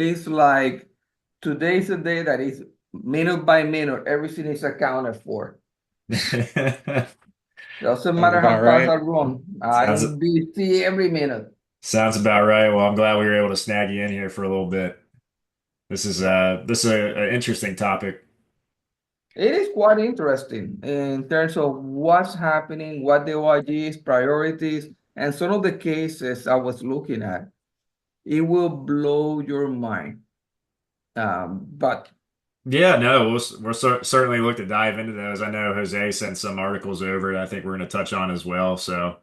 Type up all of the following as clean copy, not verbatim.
It's like today's a day that is minute by minute, everything is accounted for. Doesn't Sounds matter how about fast I right. run. Sounds I'm busy every minute. sounds about right. Well, I'm glad we were able to snag you in here for a little bit. This is an interesting topic. It is quite interesting in terms of what's happening, what the OIG's priorities, and some of the cases I was looking at. It will blow your mind. But Yeah, no, we'll certainly look to dive into those. I know Jose sent some articles over that I think we're going to touch on as well. So,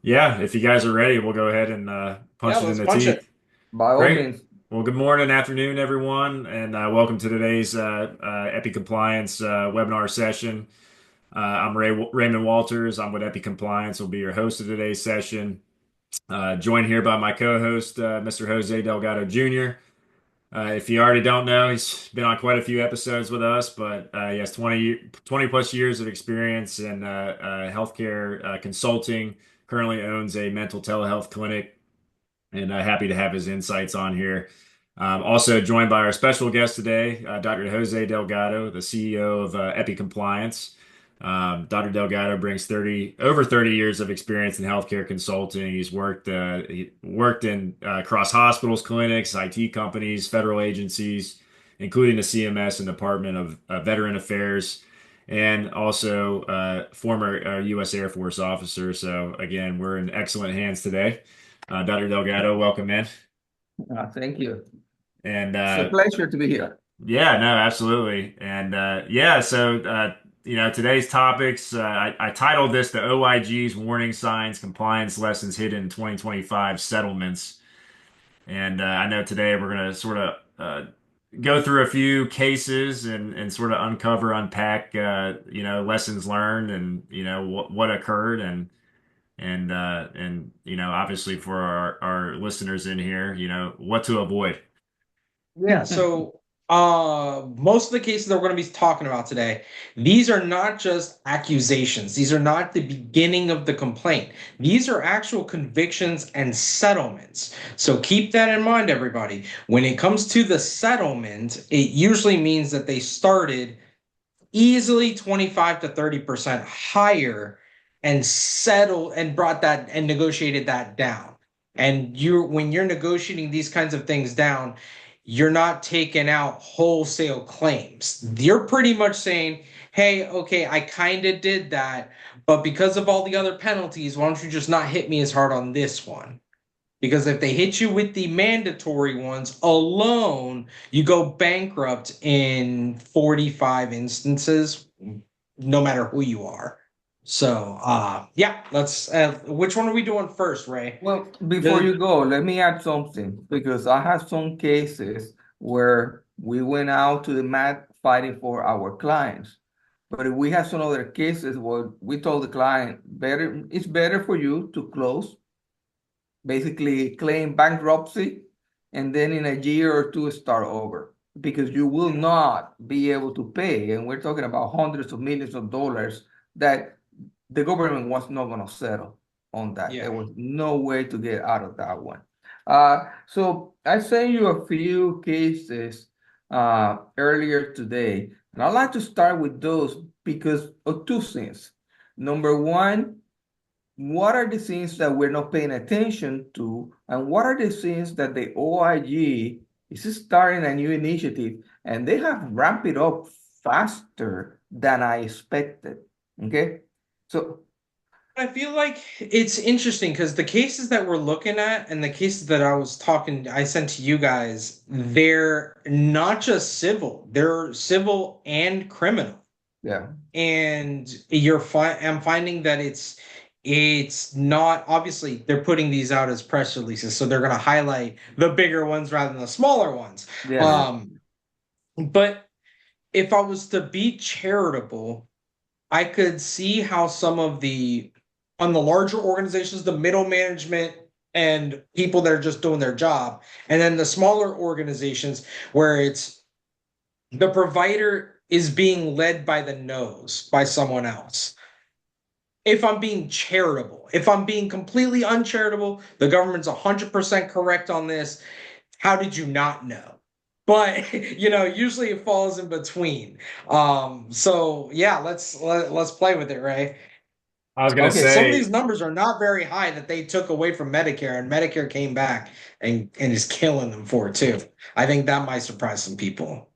yeah, if you guys are ready, we'll go ahead and Yeah, punch it in let's the punch it. teeth. by all Great. means, Well, good morning, afternoon, everyone, and welcome to today's EPICompliance webinar session. I'm Raymond Walters. I'm with EPICompliance. Will be your host of today's session. Joined here by my co-host, Mr. Jose Delgado Jr. If you already don't know, he's been on quite a few episodes with us, but he has 20 plus years of experience in healthcare consulting. Currently owns a mental telehealth clinic, and happy to have his insights on here. Also joined by our special guest today, Dr. Jose Delgado, the CEO of EPICompliance. Dr. Delgado brings over 30 years of experience in healthcare consulting. He worked in across hospitals, clinics, IT companies, federal agencies, including the CMS and Department of Veteran Affairs, and also former U.S. Air Force officer. So again, we're in excellent hands today. Dr. Delgado, welcome in. thank you. And It's a pleasure to be here. yeah, no, absolutely. And yeah, so today's topics, I titled this the OIG's Warning Signs, Compliance Lessons Hidden in 2025 Settlements. And I know today we're going to sort of go through a few cases and sort of unpack, lessons learned and, what occurred and obviously for our listeners in here, what to avoid. Yeah, so most of the cases that we're going to be talking about today, these are not just accusations. These are not the beginning of the complaint. These are actual convictions and settlements. So keep that in mind, everybody. When it comes to the settlement, it usually means that they started easily 25 to 30% higher and settled and brought that and negotiated that down. And when you're negotiating these kinds of things down, you're not taking out wholesale claims. You're pretty much saying, hey, okay, I kind of did that, but because of all the other penalties, why don't you just not hit me as hard on this one? Because if they hit you with the mandatory ones alone, you go bankrupt in 45 instances, no matter who you are. So, yeah, let's. Which one are we doing first, Ray? Well, before The, you go, let me add something because I have some cases where we went out to the mat fighting for our clients. But we have some other cases where we told the client, it's better for you to close, basically claim bankruptcy, and then in a year or two start over because you will not be able to pay. And we're talking about hundreds of millions of dollars that the government was not going to settle on that. yeah. There was no way to get out of that one. So I sent you a few cases earlier today, and I'd like to start with those because of two things. Number one, what are the things that we're not paying attention to, and what are the things that the OIG is starting a new initiative, and they have ramped it up faster than I expected. Okay, so I feel like it's interesting because the cases that we're looking at and the cases that I sent to you guys, they're not just civil, they're civil and criminal. yeah, And I'm finding that it's not obviously they're putting these out as press releases, so they're going to highlight the bigger ones rather than the smaller ones. yes, But if I was to be charitable, I could see how some of the on the larger organizations, the middle management and people that are just doing their job, and then the smaller organizations where it's the provider is being led by the nose by someone else. If I'm being charitable, if I'm being completely uncharitable, the government's 100% correct on this. how did you not know? But usually it falls in between. So yeah, let's play with it, Ray. I was gonna Okay, some of say, these numbers are not very high that they took away from Medicare, and Medicare came back and is killing them for it too. I think that might surprise some people.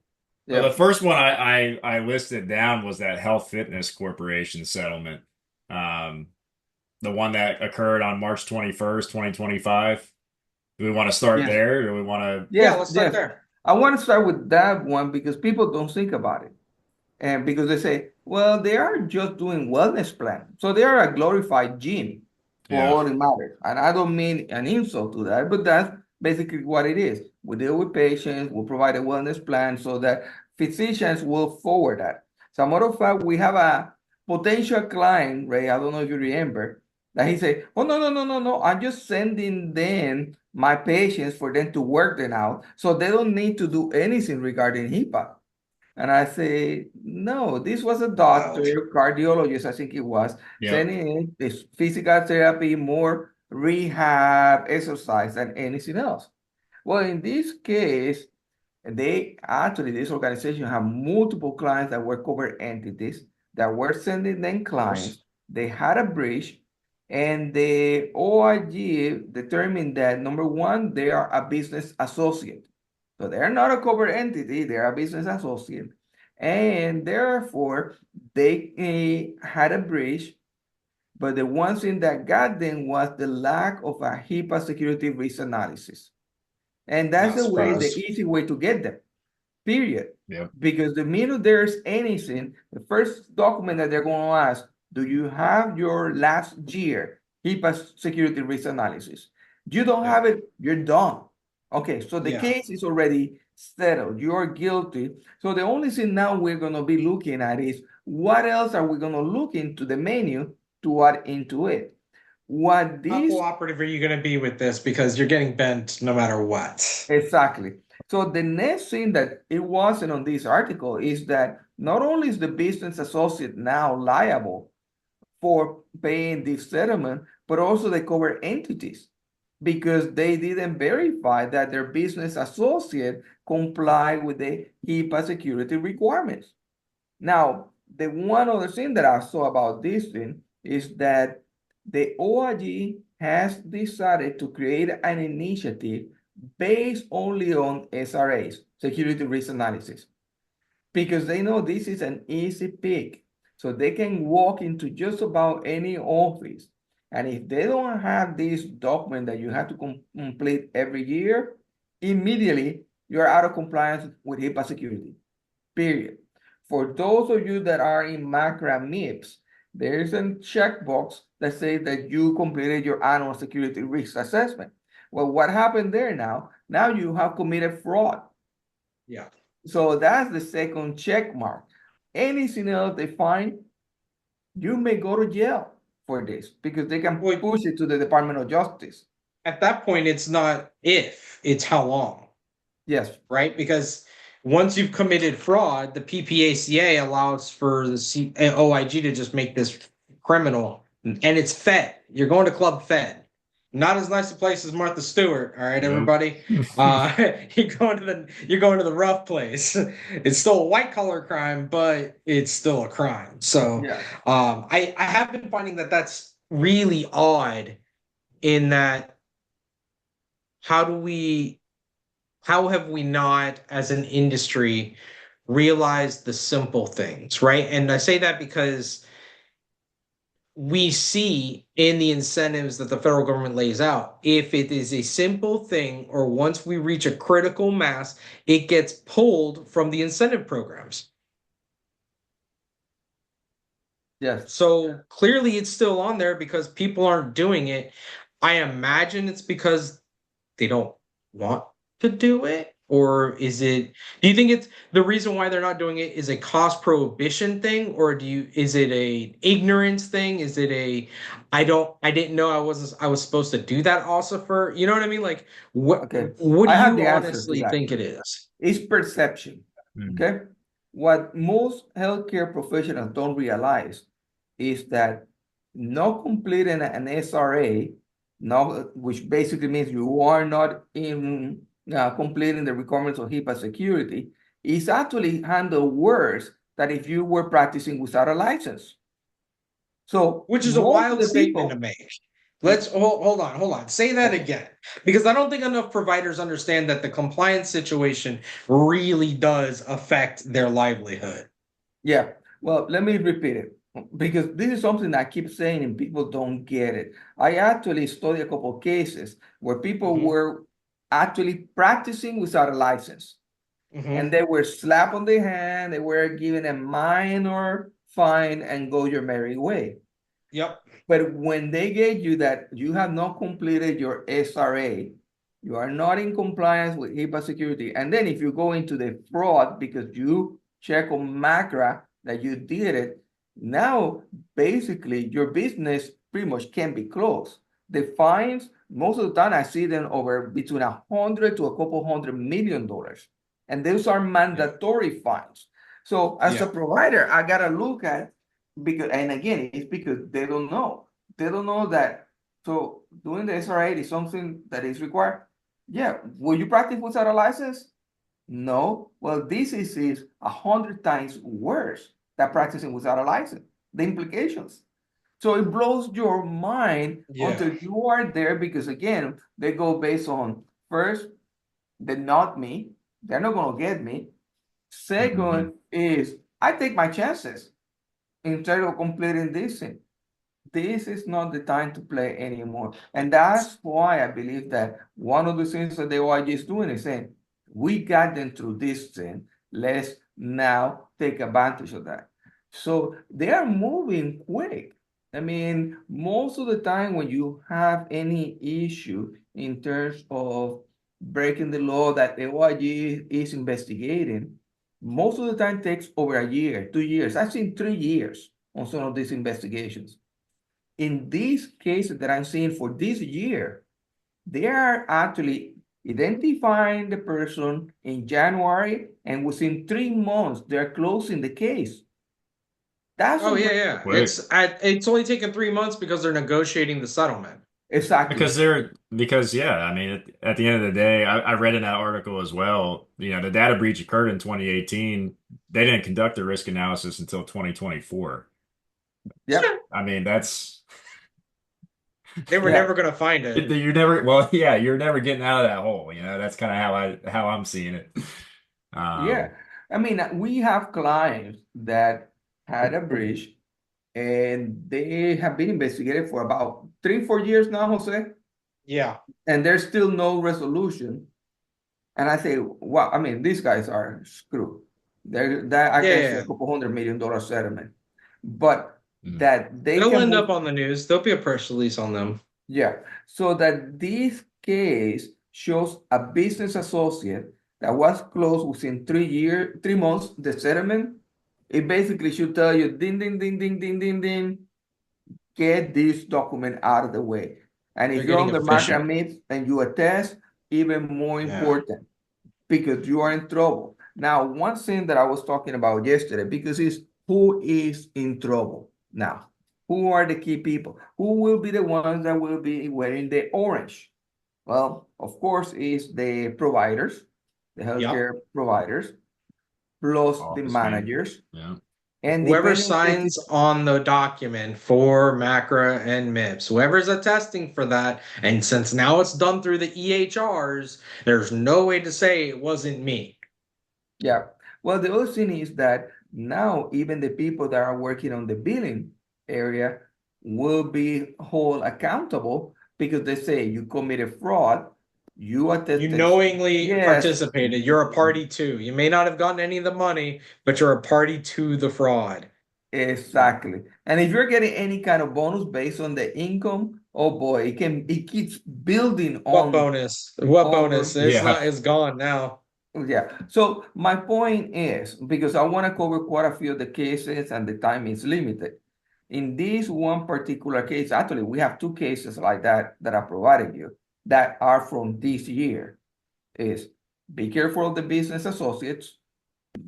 well, Yeah. the first one I listed down was that Health Fitness Corporation settlement. Um, the one that occurred on March 21st, 2025. Do we want to start Yes. there? Or do we want to? Yeah, Yes. let's start Yes. there. I want to start with that one because people don't think about it. And because they say, well, they are just doing wellness plan. So they are a glorified gym for Yeah. all it matters. And I don't mean an insult to that, but that's basically what it is. We deal with patients, we provide a wellness plan so that physicians will forward that. So, a matter of fact, we have a potential client, Ray, I don't know if you remember, that he said, oh, no, no, no, no, no. I'm just sending them my patients for them to work them out. So they don't need to do anything regarding HIPAA. And I say, no, this was a doctor, Wild. cardiologist, I think it was, Yep. sending in this physical therapy, more rehab, exercise than anything else. Well, in this case, this organization have multiple clients that were covered entities that were sending them Of course. clients. They had a breach, and the OIG determined that number one, they are a business associate. So they're not a covered entity, they're a business associate. And therefore, they had a breach, but the one thing that got them was the lack of a HIPAA security risk analysis. And that's Not the surprised. easy way to get them, period. Yep. Because the minute there's anything, the first document that they're going to ask, do you have your last year HIPAA security risk analysis? You don't Yep. have it, you're done. Okay, so the Yeah. case is already settled. You're guilty. So the only thing now we're going to be looking at is what else are we going to look into the menu to add into it? What How this cooperative are you going to be with this? Because you're getting bent no matter what. Exactly. So the next thing that it wasn't on this article is that not only is the business associate now liable for paying this settlement, but also the covered entities because they didn't verify that their business associate complied with the HIPAA security requirements. Now, the one other thing that I saw about this thing is that the OIG has decided to create an initiative based only on SRAs, security risk analysis, because they know this is an easy pick. So they can walk into just about any office. And if they don't have this document that you have to complete every year, immediately you're out of compliance with HIPAA security, period. For those of you that are in MACRA MIPS, there's a checkbox that says that you completed your annual security risk assessment. Well, what happened there now? Now you have committed fraud. Yeah. So that's the second check mark. Anything else they find, you may go to jail for this because they can Well, push it to the Department of Justice. at that point, it's not if, it's how long, Yes. right? Because once you've committed fraud, the PPACA allows for the OIG to just make this criminal, and it's Fed. You're going to Club Fed. Not as nice a place as Martha Stewart. All right, Nope. everybody. You're going to the rough place. It's still a white collar crime, but it's still a crime. So, Yeah. I have been finding that that's really odd. In that, how do we how have we not, as an industry, realized the simple things, right? And I say that because we see in the incentives that the federal government lays out, if it is a simple thing or once we reach a critical mass, it gets pulled from the incentive programs. Yes. So clearly it's still on there because people aren't doing it. I imagine it's because they don't want to do it, or do you think it's the reason why they're not doing it is a cost prohibition thing, or is it a ignorance thing? Is it I didn't know I was supposed to do that also for, you know what I mean? Like Okay. what do I have you the answer to honestly that. think it is? It's perception. Okay. What most healthcare professionals don't realize is that not completing an SRA, which basically means you are not in completing the requirements of HIPAA security is actually handled worse than if you were practicing without a license. So Which is a most of wild the statement to people, make. Let's hold on. Say that again. Because I don't think enough providers understand that the compliance situation really does affect their livelihood. yeah, well, let me repeat it because this is something I keep saying and people don't get it. I actually studied a couple of cases where people Mhm. were actually practicing without a license. And Mhm. they were slapped on the hand, they were given a minor fine and go your merry way. Yep. But when they get you that you have not completed your SRA, you are not in compliance with HIPAA security, and then if you go into the fraud because you check on MACRA that you did it, now basically your business pretty much can be closed. The fines, most of the time I see them over between 100 to a couple $100 million. And those are mandatory fines. So as a Yeah. provider, I gotta look at because and again it's because they don't know that so doing the SRA is something that is required. Yeah, will you practice without a license? No. Well, is 100 times worse than practicing without a license, the implications. So it blows your mind Yeah. until you are there because again they go based on first they're not me, they're not going to get me. Mhm. Second is I take my chances instead of completing this is not the time to play anymore. And that's why I believe that one of the things that the OIG is doing is saying, we got them through this thing. Let's now take advantage of that. So they are moving quick. I mean, most of the time when you have any issue in terms of breaking the law that the OIG is investigating, most of the time takes over a year, 2 years. I've seen 3 years on some of these investigations. In these cases that I'm seeing for this year, they are actually identifying the person in January, and within 3 months, they're closing the case. That's Oh yeah, unbelievable. yeah. Quick. It's only taken 3 months because they're negotiating the settlement. Exactly. Because yeah, I mean, at the end of the day, I read in that article as well, the data breach occurred in 2018. They didn't conduct a risk analysis until 2024. Yep. I mean, that's They were Yeah. never going to find it. you're never, well, yeah, you're never getting out of that hole. That's kind of how I'm seeing it. Yeah. Um, I mean, we have clients that had a breach and they have been investigated for about 3, 4 years now, Jose, Yeah. and there's still no resolution. And I say, wow, I mean, these guys are screwed. That I Yeah, can yeah, see yeah. a couple $100 million settlement, but mm, that they They'll can end move, up on the news. There'll be a press release on them. yeah. So that this case shows a business associate that was closed within 3 months, the settlement, it basically should tell you, ding, ding, ding, ding, ding, ding, ding, get this document out of the way. And if They're you're getting on the market efficient. myths and you attest, even more Yeah. important because you are in trouble. Now, one thing that I was talking about yesterday, because is who is in trouble now? Who are the key people? Who will be the ones that will be wearing the orange? Well, of course, is the providers, the Yep. healthcare providers, plus the office man. managers. Yeah. And Whoever depending on the signs on the document for MACRA and MIPS, whoever's attesting for that, and since now it's done through the EHRs, there's no way to say it wasn't me. yeah. Well, the other thing is that now even the people that are working on the billing area will be held accountable because they say you committed fraud, you You attested, knowingly yes, participated. You're a party too. You may not have gotten any of the money, but you're a party to the fraud. exactly. And if you're getting any kind of bonus based on the income, oh boy, it keeps building What on bonus? What bonus? over. It's Yeah. not. It's gone now. Yeah. So my point is, because I want to cover quite a few of the cases and the time is limited. In this one particular case, actually, we have two cases like that that I provided you that are from this year. Is be careful of the business associates,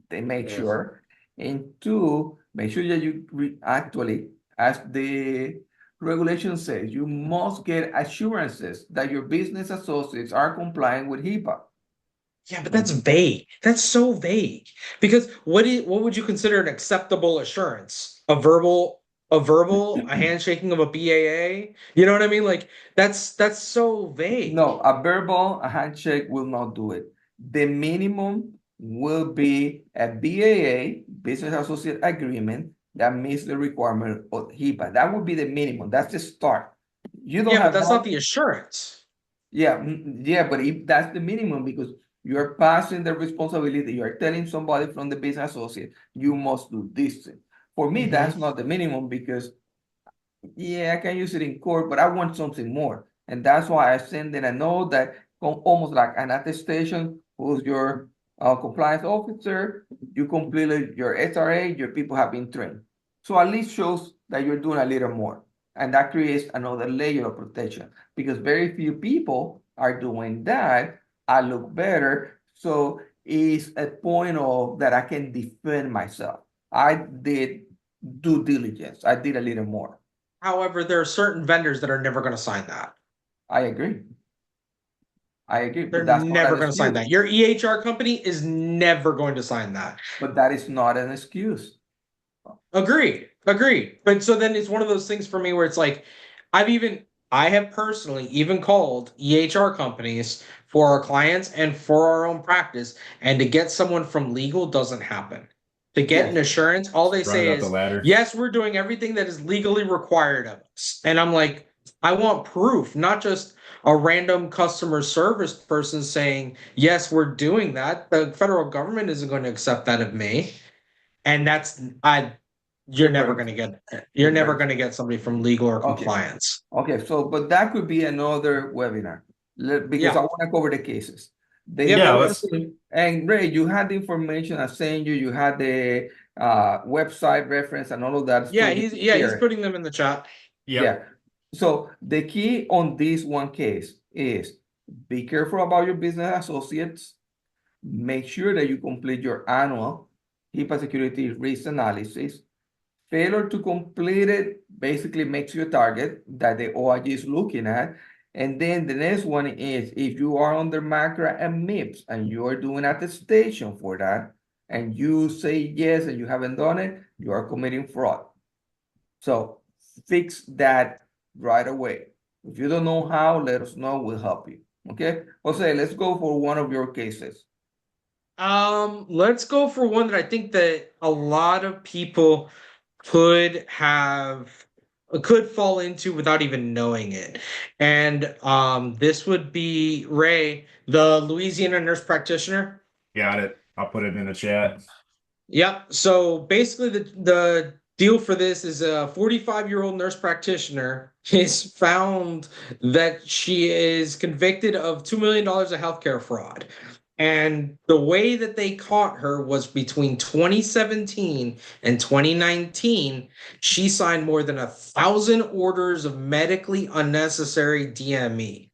they make Yes. sure. And two, make sure that you actually, as the regulation says, you must get assurances that your business associates are complying with HIPAA. Yeah, but that's vague. That's so vague. Because what would you consider an acceptable assurance? A handshaking of a BAA? You know what I mean? Like that's so vague. No, a handshake will not do it. The minimum will be a BAA, Business Associate Agreement, that meets the requirement of HIPAA. That would be the minimum. That's the start. You don't Yeah, but have that's not that. the assurance. Yeah, yeah, but if that's the minimum because you're passing the responsibility, you're telling somebody from the business associate, you must do this thing. For me, Mhm. that's not the minimum because yeah, I can use it in court, but I want something more. And that's why I send in a note that almost like an attestation, who's your compliance officer, you completed your SRA, your people have been trained. So at least shows that you're doing a little more. And that creates another layer of protection because very few people are doing that. I look better. So it's a point of that I can defend myself. I did due diligence. I did a little more. However, there are certain vendors that are never going to sign that. I agree. I agree, They're but that's not never an going to sign excuse. that. Your EHR company is never going to sign that. But that is not an excuse. Agree. But so then it's one of those things for me where it's like, I have personally even called EHR companies for our clients and for our own practice, and to get someone from legal doesn't happen. To get an Yes. assurance, all they Running say up the is, ladder. yes, we're doing everything that is legally required of us. And I'm like, I want proof, not just a random customer service person saying, yes, we're doing that. The federal government isn't going to accept that of me. And that's I you're You're never very going to true. get you're You're never very going to true. get somebody from legal or Okay. compliance. Okay. So, but that could be another webinar because I Yeah. want to cover the cases. The Yep. Yeah, important let's. thing, and Ray, you had the information I sent you, you had the website reference and all of that, so Yeah, you he's can yeah, he's share it. putting them in the chat. Yep. Yeah. So the key on this one case is be careful about your business associates. Make sure that you complete your annual HIPAA security risk analysis. Failure to complete it basically makes you a target that the OIG is looking at. And then the next one is if you are under MACRA and MIPS and you are doing attestation for that, and you say yes and you haven't done it, you are committing fraud. So fix that right away. If you don't know how, let us know. We'll help you. Okay, Jose, let's go for one of your cases. Let's go for one that I think that a lot of people could have could fall into without even knowing it. And this would be Ray, the Louisiana nurse practitioner. Got it. I'll put it in the chat. Yep. So basically, the deal for this is a 45-year-old nurse practitioner is found that she is convicted of $2 million of healthcare fraud. And the way that they caught her was between 2017 and 2019, she signed more than 1,000 orders of medically unnecessary DME,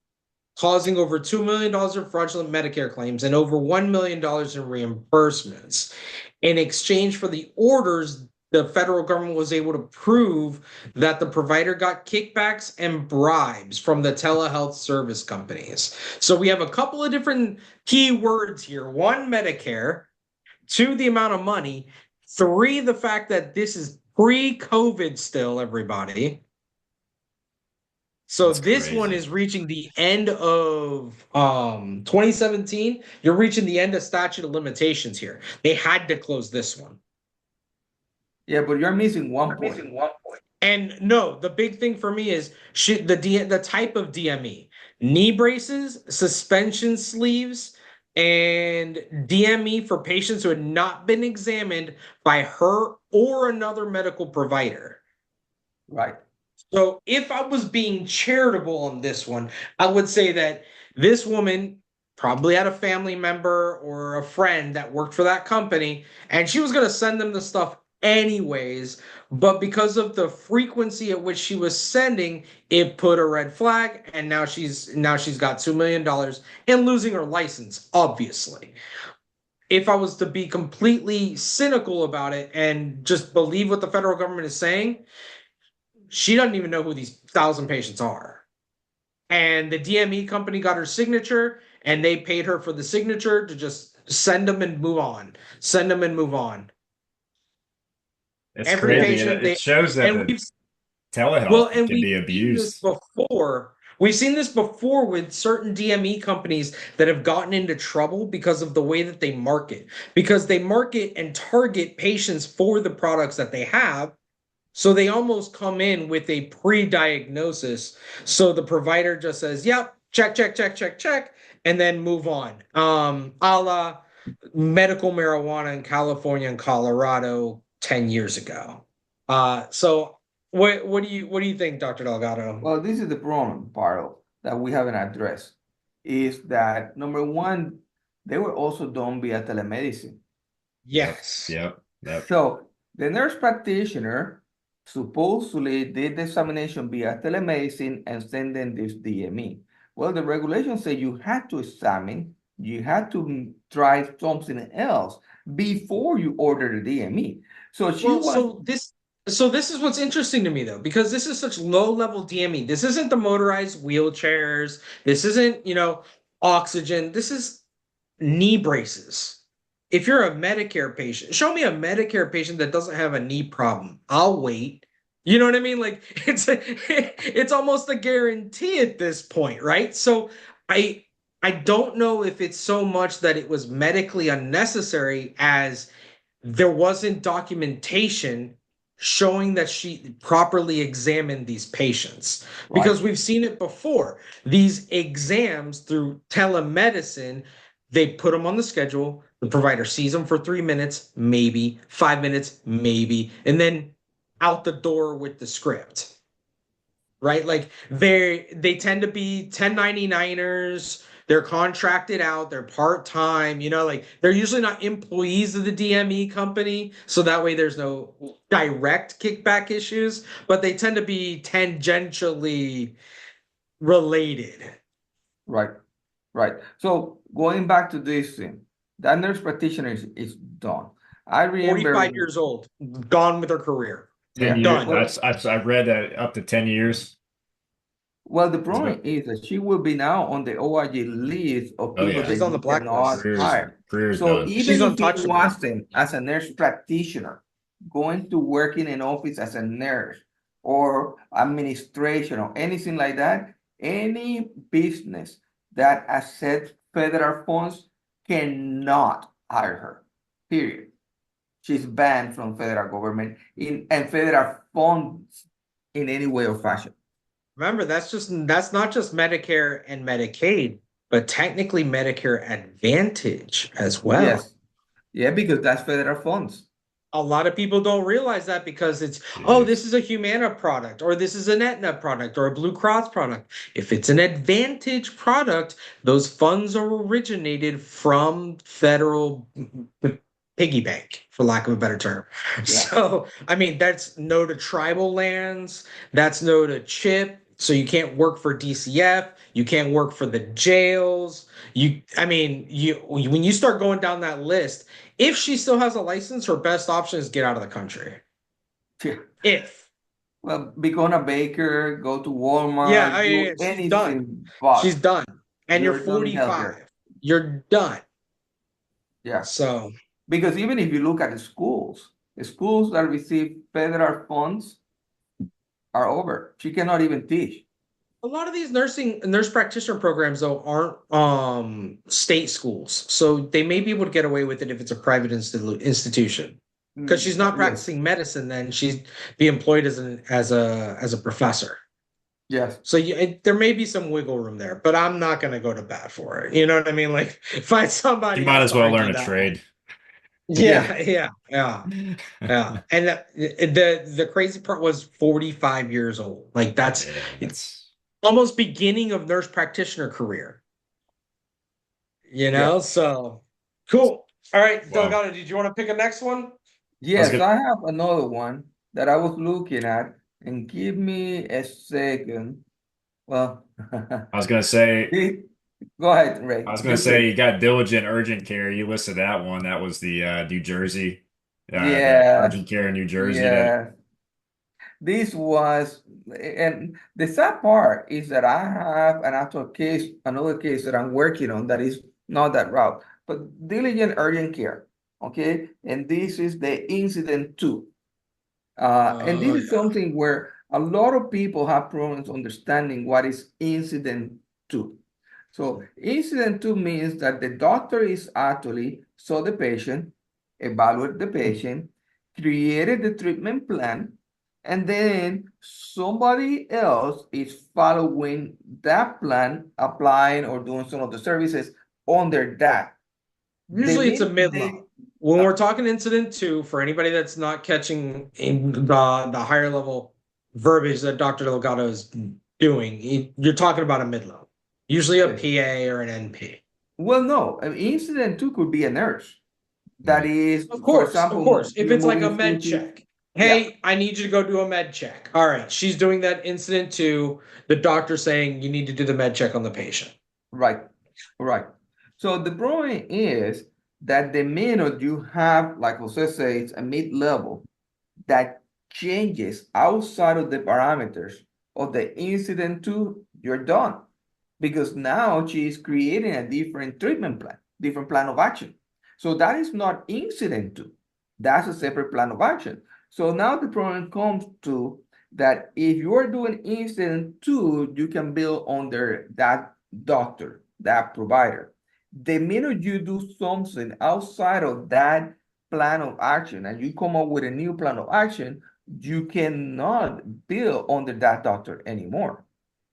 causing over $2 million of fraudulent Medicare claims and over $1 million in reimbursements. In exchange for the orders, the federal government was able to prove that the provider got kickbacks and bribes from the telehealth service companies. So we have a couple of different key words here. One, Medicare. Two, the amount of money. Three, the fact that this is pre-COVID still, everybody. So That's this one crazy. is reaching the end of 2017. You're reaching the end of statute of limitations here. They had to close this one. Yeah, but you're missing one point. And no, the big thing for me is the type of DME, knee braces, suspension sleeves, and DME for patients who had not been examined by her or another medical provider. Right. So if I was being charitable on this one, I would say that this woman probably had a family member or a friend that worked for that company, and she was going to send them the stuff anyways. But because of the frequency at which she was sending, it put a red flag, and now she's got $2 million and losing her license, obviously. If I was to be completely cynical about it and just believe what the federal government is saying, she doesn't even know who these 1,000 patients are. And the DME company got her signature, and they paid her for the signature to just send them and move on. Send them and move on. It's Every crazy. patient It shows that and the we've telehealth and can we've be seen this abused. before. We've seen this before with certain DME companies that have gotten into trouble because of the way that they market. Because they market and target patients for the products that they have. So they almost come in with a pre-diagnosis. So the provider just says, yep, check, check, check, check, check, and then move on. A la medical marijuana in California and Colorado 10 years ago. So what do you think, Dr. Delgado? Well, this is the problem part of that we haven't addressed is that number one, they were also done via telemedicine. Yes. Yep. So the nurse practitioner supposedly did the examination via telemedicine and send them this DME. Well, the regulations say you had to examine, you had to try something else before you order the DME. So she Well, was so this is what's interesting to me though, because this is such low level DME. This isn't the motorized wheelchairs. This isn't, oxygen. This is knee braces. If you're a Medicare patient, show me a Medicare patient that doesn't have a knee problem. I'll wait. You know what I mean? Like it's almost a guarantee at this point, right? So I don't know if it's so much that it was medically unnecessary as there wasn't documentation showing that she properly examined these patients right, because we've seen it before. These exams through telemedicine, they put them on the schedule. The provider sees them for 3 minutes, maybe 5 minutes, maybe, and then out the door with the script. Right? Like they tend to be 1099ers. They're contracted out, they're part-time, like they're usually not employees of the DME company, so that way there's no direct kickback issues, but they tend to be tangentially related. right, right. So going back to this thing, that nurse practitioner is done. I remember, 45 years old, gone with her career. 10 yeah. years. Done. I've read that up to 10 years. Well, the Is problem what- is that she will be now on the OIG list of Oh people yeah. that She's on the you cannot blacklist. hire. Career's So done. even She's if it untouchable. wasn't as a nurse practitioner, going to work in an office as a nurse or administration or anything like that, any business that accepts federal funds cannot hire her. Period. She's banned from federal government and federal funds in any way or fashion. Remember, that's not just Medicare and Medicaid, but technically Medicare Advantage as well. Yes. Yeah, because that's federal funds. A lot of people don't realize that because it's, oh, Jeez. this is a Humana product, or this is an Aetna product, or a Blue Cross product. If it's an Advantage product, those funds are originated from federal piggy bank, for lack of a better term. Yeah. So, I mean, that's no to tribal lands, that's no to CHIP. So you can't work for DCF, you can't work for the jails. When you start going down that list, if she still has a license, her best option is get out of the country. Yeah. If. Well, become a baker, go to Yeah, Walmart, do she's done. anything but She's done. And you're you're done in 45. healthcare. You're done. Yeah. So Because even if you look at the schools that receive federal funds are over. She cannot even teach. a lot of these nurse practitioner programs though aren't state schools. So they may be able to get away with it if it's a private institution. Because she's not Yes. practicing medicine, then she'd be employed as a professor. Yes. So there may be some wiggle room there, but I'm not going to go to bat for it. You know what I mean? Like find somebody. You might else as well to learn argue a that trade. Yeah. And the crazy part was 45 years old. Like that's Yeah, it's almost beginning of nurse practitioner career. Yeah. So cool. All right, Wow. Delgado, did you want to pick a next one? Yes, good. I have another one that I was looking at, and give me a second. Well, I was gonna say, go ahead, Ray. you got diligent urgent care. You listed that one. That was the New Jersey, the Yeah, urgent care in New Jersey. yeah. this was, and the sad part is that I have another case that I'm working on that is not that route, but diligent urgent care. Okay, and this is the incident two. And this Oh is yeah. something where a lot of people have problems understanding what is incident two. So incident two means that the doctor is actually saw the patient, evaluated the patient, created the treatment plan, and then somebody else is following that plan, applying or doing some of the services under that. The Usually it's a minute mid-level. they, When uh, we're talking incident two, for anybody that's not catching in the higher level verbiage that Dr. Delgado is doing, you're talking about a mid-level. Usually a yes. PA or an NP. Well, no, an incident two could be a nurse. That is, Of for course, of example, course. If you're it's like a moving med switches. check, Yeah, hey, I need you to go do a med check. All right, she's doing that incident two. The doctor saying you need to do the med check on the patient. right, right. So the problem is that the minute you have, like Jose says, a mid-level that changes outside of the parameters of the incident two, you're done. Because now she's creating a different treatment plan, different plan of action. So that is not incident two. That's a separate plan of action. So now the problem comes to that if you're doing incident two, you can build under that doctor, that provider. The minute you do something outside of that plan of action and you come up with a new plan of action, you cannot bill under that doctor anymore.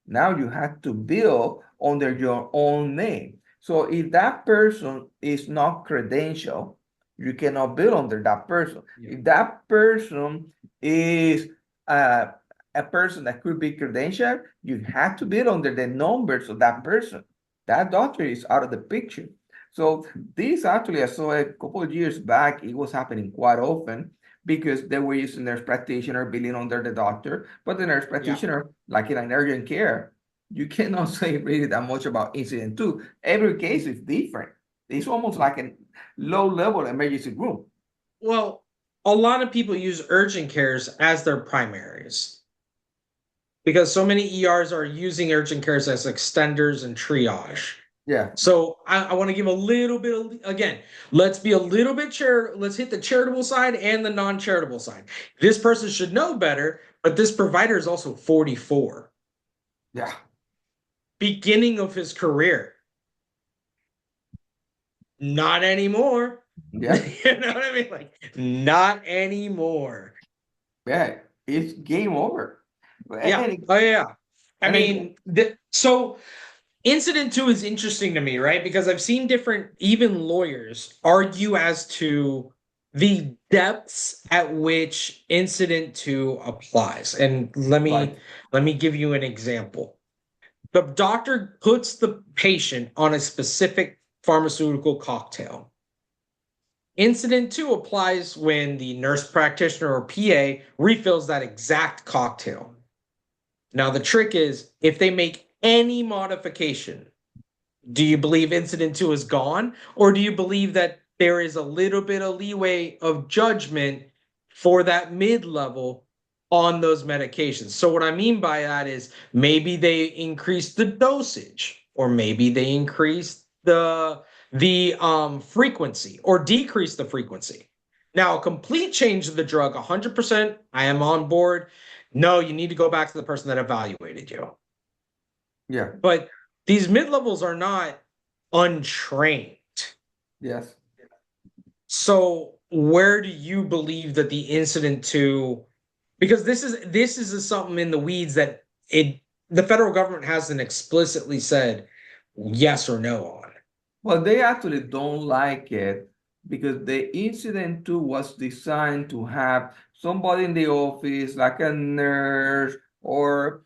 Now you have to bill under your own name. So if that person is not credentialed, you cannot bill under that person. Yeah. If that person is a person that could be credentialed, you have to bill under the numbers of that person. That doctor is out of the picture. So this actually, I saw a couple of years back, it was happening quite often because they were using nurse practitioner billing under the doctor, but the nurse Yeah. practitioner, like in an urgent care, you cannot say really that much about incident two. Every case is different. It's almost like a low-level emergency room. Well, a lot of people use urgent cares as their primaries because so many ERs are using urgent cares as extenders and triage. Yeah, So I want to give a little bit of, again, let's be a little bit let's hit the charitable side and the non-charitable side. This person should know better, but this provider is also 44, yeah, beginning of his career. Not anymore. yeah, You know what I mean? Like, not anymore. yeah. It's game over. Yeah. And, Oh yeah. I and again, mean, so incident two is interesting to me, right? Because I've seen different, even lawyers argue as to the depths at which incident two applies. And right, let me give you an example. The doctor puts the patient on a specific pharmaceutical cocktail. Incident two applies when the nurse practitioner or PA refills that exact cocktail. Now, the trick is if they make any modification, do you believe incident two is gone? Or do you believe that there is a little bit of leeway of judgment for that mid level on those medications? So, what I mean by that is maybe they increase the dosage, or maybe they increase the frequency or decrease the frequency. Now, a complete change of the drug, 100%, I am on board. No, you need to go back to the person that evaluated you. yeah, But these mid levels are not untrained. yes. So where do you believe that the incident to, because this is something in the weeds that the federal government hasn't explicitly said yes or no on. Well, they actually don't like it because the incident two was designed to have somebody in the office, like a nurse or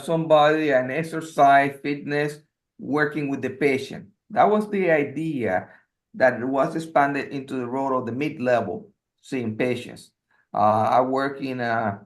somebody, an exercise, fitness, working with the patient. That was the idea that was expanded into the role of the mid-level, seeing patients. I work in a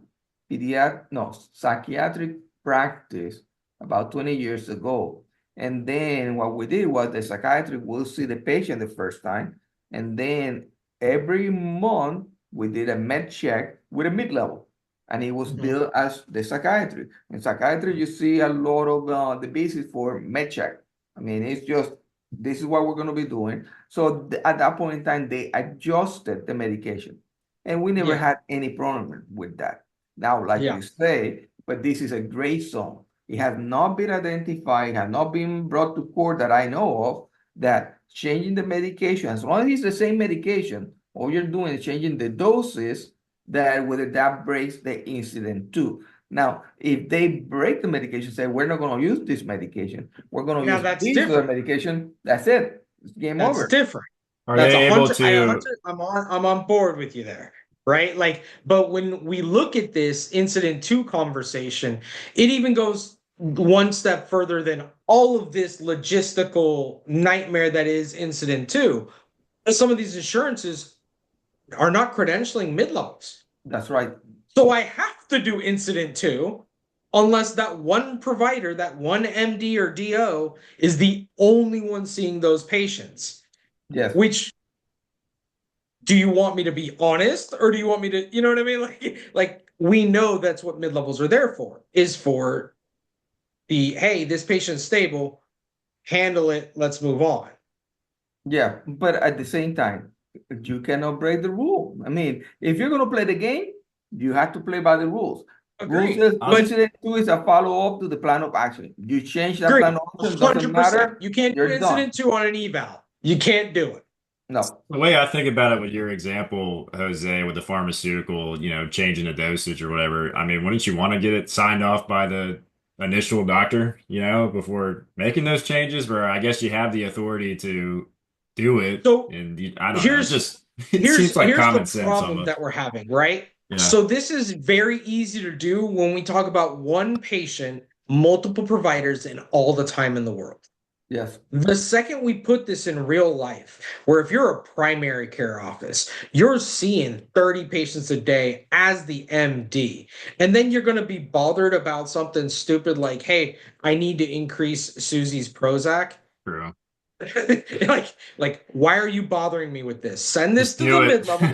psychiatric practice about 20 years ago. And then what we did was the psychiatrist will see the patient the first time. And then every month we did a med check with a mid-level. and it was billed as the psychiatry. In psychiatry, you see a lot of the visits for med check. I mean, it's just, this is what we're going to be doing. So at that point in time, they adjusted the medication, and we never had any problem with that. Now, like you say, but this is a gray zone. It has not been identified, has not been brought to court that I know of, that changing the medication, as long as it's the same medication, all you're doing is changing the doses, that whether that breaks the incident too. Now, if they break the medication, say we're not going to use this medication, we're going to use this other medication, that's it. It's game over. That's different. Are they able to? I'm on board with you there, right? Like, but when we look at this incident 2 conversation, it even goes one step further than all of this logistical nightmare that is incident 2. Some of these insurances are not credentialing mid-levels. That's right. So I have to do incident 2 unless that one provider, that one MD or DO is the only one seeing those patients. Yes. Which, do you want me to be honest, or do you want me to, you know what I mean? Like we know that's what mid-levels are there for, is for the, hey, this patient's stable, handle it, let's move on. Yeah, but at the same time, you cannot break the rule. I mean, if you're going to play the game, you have to play by the rules. Agreed. Rules is, incident 2 is a follow-up to the plan of action. You change that plan of action, doesn't matter. You can't do incident 2 on an eval. You can't do it. No. The way I think about it with your example, Jose, with the pharmaceutical, changing the dosage or whatever, I mean, wouldn't you want to get it signed off by the initial doctor, before making those changes? Where I guess you have the authority to do it. So and I don't know. It seems like common sense problem that we're having, right? Yeah. So this is very easy to do when we talk about one patient, multiple providers, and all the time in the world. Yes. The second we put this in real life, where if you're a primary care office, you're seeing 30 patients a day as the MD, and then you're going to be bothered about something stupid like, hey, I need to increase Susie's Prozac. True. like, why are you bothering me with this? Send this to the mid-level.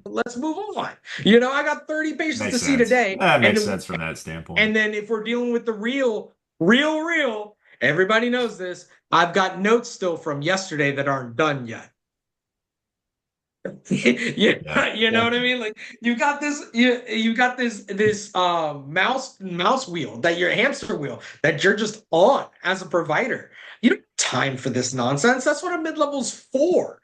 Let's move on. I got 30 patients to see today. That makes sense from that standpoint. And then if we're dealing with the real, everybody knows this. I've got notes still from yesterday that aren't done yet. You know what I mean? Like you got this mouse wheel, that your hamster wheel that you're just on as a provider. You don't have time for this nonsense. That's what a mid-level's for.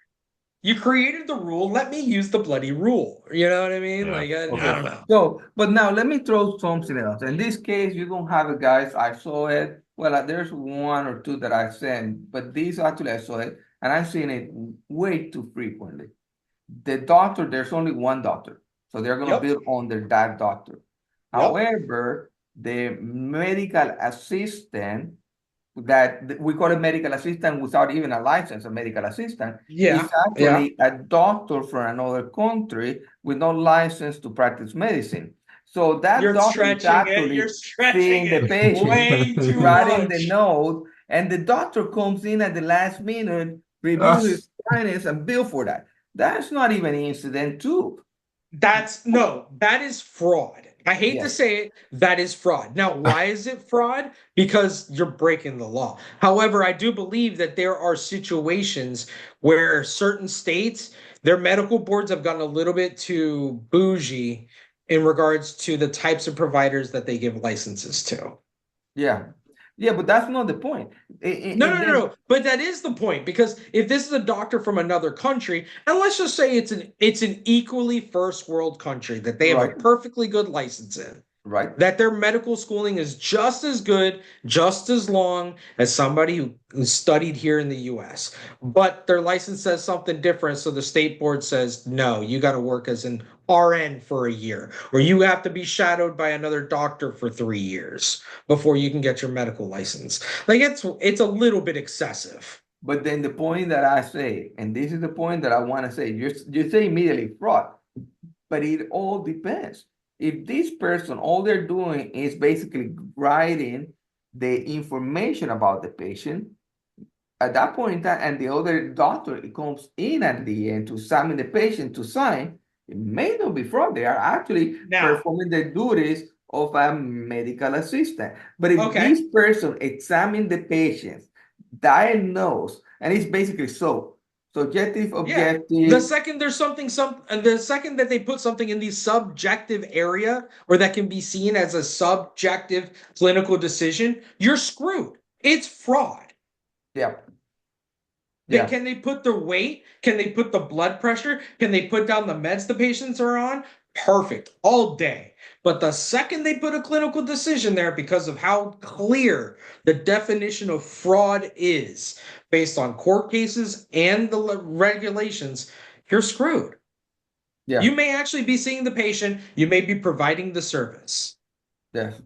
You created the rule. Let me use the bloody rule. You know what I mean? I don't know. So, but now let me throw something else. In this case, you don't have it, guys. I saw it. Well, there's 1 or 2 that I sent, but these actually I saw it, and I've seen it way too frequently. The doctor, there's only one doctor, so they're going to build under that doctor. However, the medical assistant, that we call a medical assistant without even a license, a medical assistant, is actually a doctor from another country with no license to practice medicine. So that doctor is actually seeing the patient, writing the note, and the doctor comes in at the last minute, reviews his findings, and bill for that. That's not even incident 2. That is fraud. I hate to say it, that is fraud. Now, why is it fraud? Because you're breaking the law. However, I do believe that there are situations where certain states, their medical boards have gotten a little bit too bougie in regards to the types of providers that they give licenses to. Yeah, but that's not the point. No. But that is the point, because if this is a doctor from another country, and let's just say it's an equally first world country that they have a perfectly good license in, that their medical schooling is just as good, just as long as somebody who studied here in the US, but their license says something different, so the state board says, no, you got to work as an RN for a year, or you have to be shadowed by another doctor for 3 years before you can get your medical license. Like it's a little bit excessive. But then the point that I say, and this is the point that I want to say, you say immediately fraud, but it all depends. If this person, all they're doing is basically writing the information about the patient, at that point in time, and the other doctor comes in at the end to examine the patient to sign, It may not be fraud. They are actually Now, performing the duties of a medical assistant. But if okay. this person examine the patients, diagnose, and it's basically subjective, Yeah. The objective. second there's the second that they put something in the subjective area or that can be seen as a subjective clinical decision, you're screwed. It's fraud. Yeah. Yeah. Can they put the weight? Can they put the blood pressure? Can they put down the meds the patients are on? Perfect. All day. But the second they put a clinical decision there because of how clear the definition of fraud is based on court cases and the regulations, you're screwed. Yeah. You may actually be seeing the patient, you may be providing the service, Yes.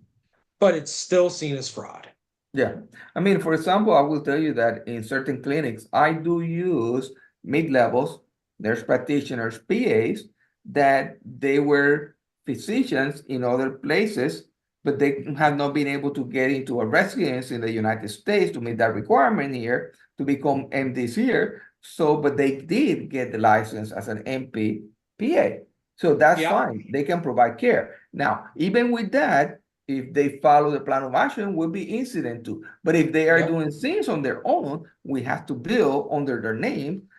but it's still seen as fraud. Yeah. I mean, for example, I will tell you that in certain clinics, I do use mid-levels, nurse practitioners, PAs, that they were physicians in other places, but they have not been able to get into a residence in the United States to meet that requirement here to become MDs here. So, but they did get the license as an MP PA. So that's Yeah. fine. They can provide care. Now, even with that, if they follow the plan of action, will be incident to. But if they are doing things on their own, we have to bill under their name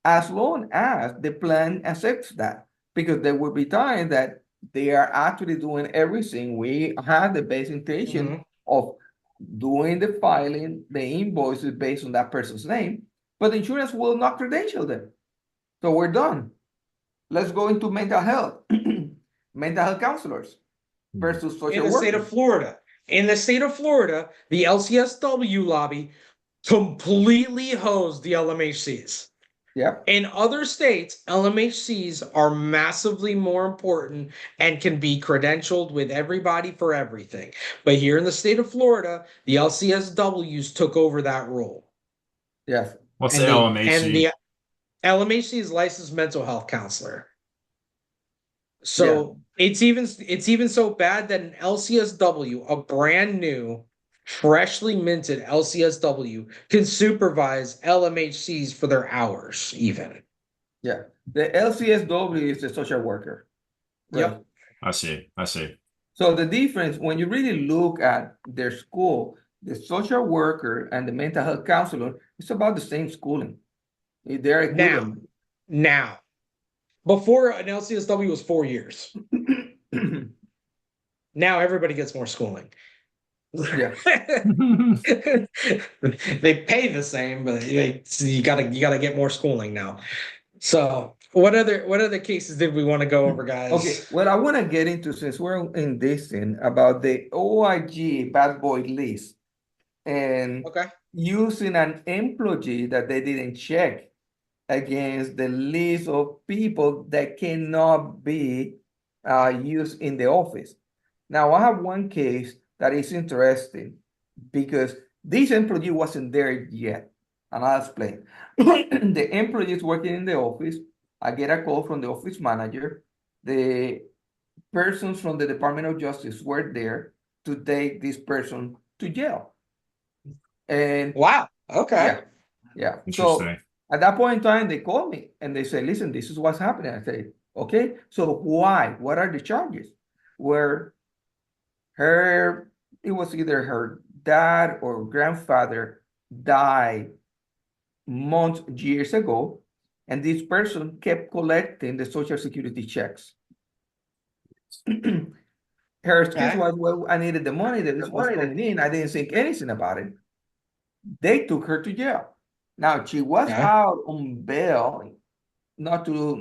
as long as the plan accepts that. Because there will be times that they are actually doing everything. We have the base intention of doing the filing, the invoices based on that person's name, but the insurance will not credential them. So we're done. Let's go into mental health. Mental health counselors versus In social the state of workers. Florida. In the state of Florida, the LCSW lobby completely hosed the LMHCs. Yeah. In other states, LMHCs are massively more important and can be credentialed with everybody for everything. But here in the state of Florida, the LCSWs took over that role. Yes. What's And the the LMHC? LMHC is licensed mental health counselor. Yeah. So it's even so bad that an LCSW, a brand new, freshly minted LCSW, can supervise LMHCs for their hours, even. Yeah. The LCSW is the social worker. Right. Yep. I see. I see. So the difference, when you really look at their school, the social worker and the mental health counselor, it's about the same schooling. They're equivalent. Now, before an LCSW was 4 years. Now everybody gets more schooling. Yeah. They pay the same, but you gotta get more schooling now. So what other cases did we want to go over, guys? Okay, well, I want to get into, since we're in this thing, about the OIG bad boy list and Okay. using an employee that they didn't check against the list of people that cannot be used in the office. Now, I have one case that is interesting because this employee wasn't there yet, and I'll explain. The employee is working in the office. I get a call from the office manager. The persons from the Department of Justice were there to take this person to jail. And wow. Okay. Yeah. So Interesting. at that point in time, they called me and they said, listen, this is what's happening. I said, okay, so why? What are the charges? Where it was either her dad or grandfather died months, years ago, and this person kept collecting the Social Security checks. Her excuse was, well, I needed the money that this was coming in. I didn't think anything about it. They took her to jail. Now, she was out on bail not too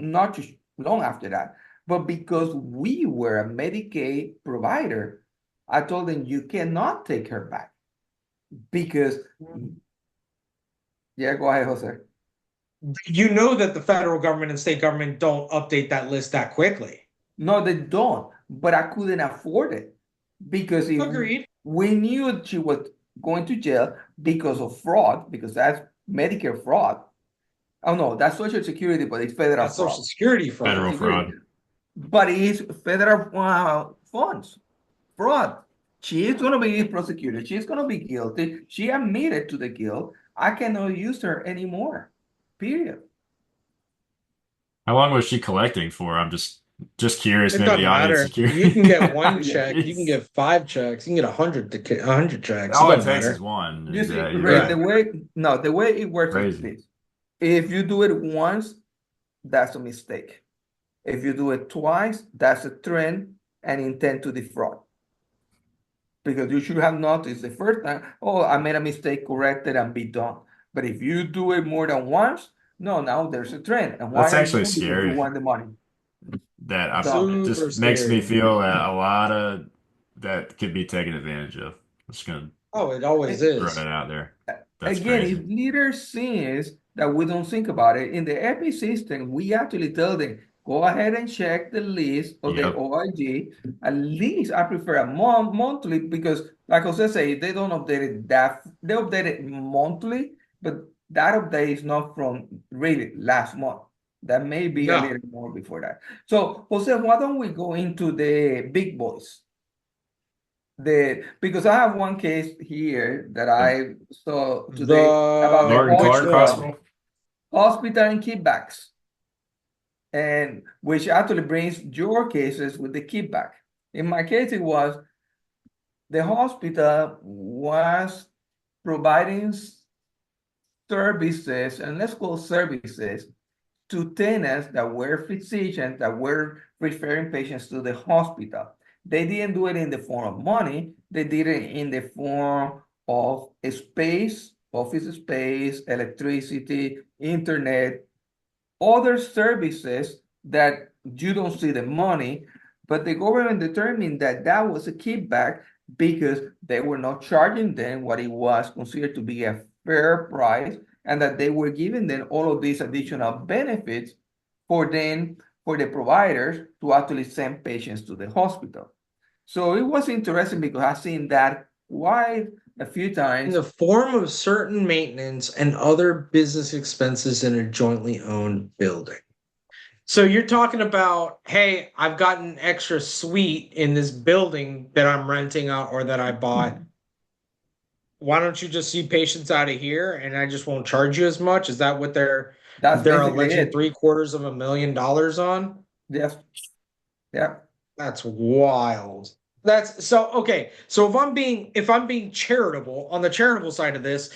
long after that. But because we were a Medicaid provider, I told them you cannot take her back. Because, yeah, go ahead, Jose. You know that the federal government and state government don't update that list that quickly. No, they don't. But I couldn't afford it. Because if Agreed. we knew she was going to jail because of fraud, because that's Medicare fraud. Oh no, that's Social Security, but it's federal That's fraud. Social Security fraud. Federal fraud. But it's federal funds fraud. She is going to be prosecuted. She's going to be guilty. She admitted to the guilt. I cannot use her anymore. Period. How long was she collecting for? I'm just curious. It Maybe the doesn't audience matter. is curious. You can get one Yeah. check. You can get 5 checks. You can get 100 checks. It All it doesn't takes is matter. one. You see, You're Ray, right. Right. the way it works is Crazy. this. If you do it once, that's a mistake. If you do it twice, that's a trend and intent to defraud. Because you should have noticed the first time, oh, I made a mistake, correct it, and be done. But if you do it more than once, no, now there's a trend. And why That's are you actually doing it? Because you scary. want the money. That So it Super just makes me scary. feel that a lot of that could be taken advantage of. I'm just gonna Oh, it always throw that is. out there. That's again, crazy. if leaders sees that we don't think about it, in the EPI system, we actually tell them, go ahead and check the list of the Yep. OIG. At least I prefer a monthly because, like Jose say, they don't update it they update it monthly, but that update is not from really last month. That may be a No. little more before that. So, Jose, why don't we go into the big boys? Because I have one case here that The I saw today about the The Norton which Clark one? Hospital. hospital and kickbacks, and which actually brings your cases with the kickback. In my case, it was the hospital was providing services, and let's call services, to tenants that were physicians that were referring patients to the hospital. They didn't do it in the form of money, they did it in the form of a space, office space, electricity, internet, other services that you don't see the money, but the government determined that that was a kickback because they were not charging them what it was considered to be a fair price, and that they were giving them all of these additional benefits for them, for the providers to actually send patients to the hospital. So it was interesting because I've seen that quite a few In times. the form of certain maintenance and other business expenses in a jointly owned building. So you're talking about, hey, I've got an extra suite in this building that I'm renting out or that I bought. Why don't you just see patients out of here and I just won't charge you as much? Is that what That's they're basically alleging it. $750,000 on? Yes. Yeah. That's wild. That's so okay. So if I'm being charitable on the charitable side of this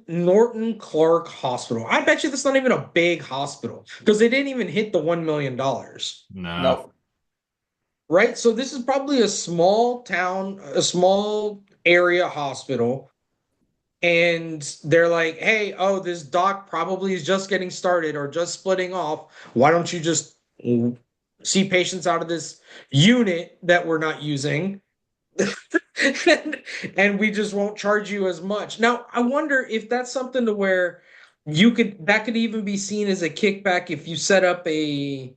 Norton Clark Hospital, I bet you that's not even a big hospital because they didn't even hit the $1 million. No. No. Right? So this is probably a small town, a small area hospital. And they're like, hey, oh, this doc probably is just getting started or just splitting off. Why don't you just see patients out of this unit that we're not using? and we just won't charge you as much. Now, I wonder if that's something to where that could even be seen as a kickback if you set up a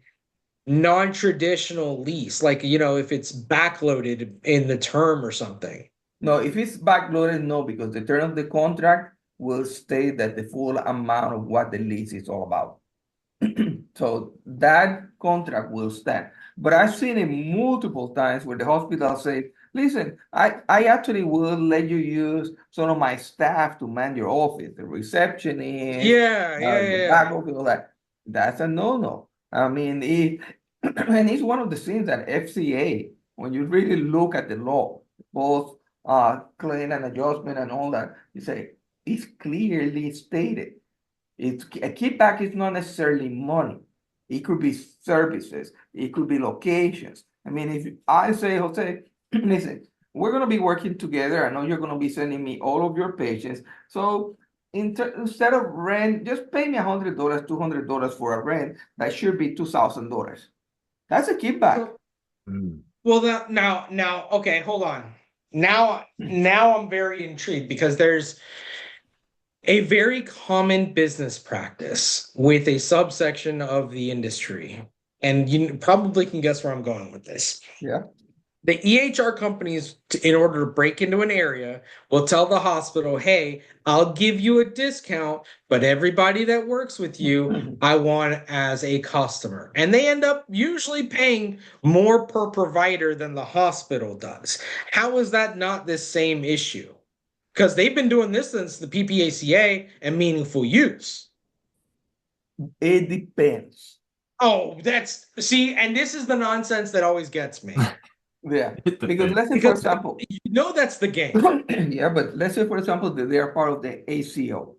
non-traditional lease, like if it's backloaded in the term or something. No, if it's backloaded, no, because the term of the contract will state that the full amount of what the lease is all about. So that contract will stand. But I've seen it multiple times where the hospital say, listen, I actually will let you use some of my staff to man your office, the receptionist, Yeah, yeah, the yeah. back office, all that. That's a no-no. I mean, and it's one of the things that FCA, when you really look at the law, both claim and adjustment and all that, you say it's clearly stated. It's a kickback is not necessarily money. It could be services. It could be locations. I mean, if I say, Jose, listen, we're going to be working together. I know you're going to be sending me all of your patients. So instead of rent, just pay me $100, $200 for a rent. That should be $2,000. That's a kickback. Mm. Well, now, okay, hold on. Now I'm very intrigued because there's a very common business practice with a subsection of the industry, and you probably can guess where I'm going with this. Yeah. The EHR companies, in order to break into an area, will tell the hospital, hey, I'll give you a discount, but everybody that works with you, I want as a customer. And they end up usually paying more per provider than the hospital does. How is that not this same issue? Because they've been doing this since the PPACA and meaningful use. It depends. Oh, and this is the nonsense that always gets me. Yeah, It because depends. let's say, for Because example, that's the game. yeah, but let's say, for example, that they are part of the ACO.